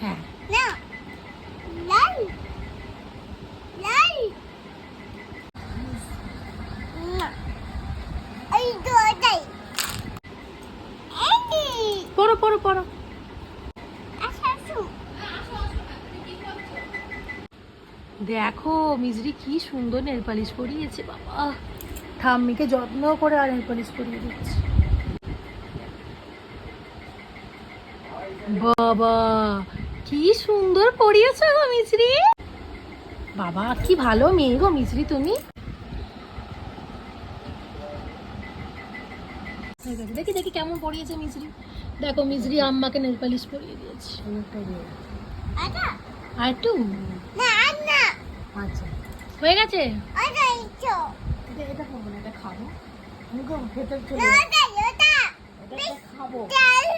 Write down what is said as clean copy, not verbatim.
হ্যাঁ না লাল লাল না এই তো এটাই এই পড়ো পড়ো পড়ো। আচ্ছা আসো দেখো মিজরি কি সুন্দর নেল পালিশ পরিয়েছে বাবা। ঠাম্মিকে যত্ন করে আর নেল পালিশ পরিয়ে দিচ্ছে। বাবা কি সুন্দর পরিয়েছো গো মিজরি। বাবা কি ভালো মেয়ে গো মিজরি তুমি। দেখি দেখি কেমন পরিয়েছে মিজরি। দেখো মিজরি আম্মাকে নেল পালিশ পরিয়ে দিয়েছে। আটা আর একটু না না আচ্ছা হয়ে গেছে। আটা ইচ্ছো এটা খাবো না, এটা খাবো। মুখে ভেতর চলে না যাবে। ওটা এটা খাবো। চাল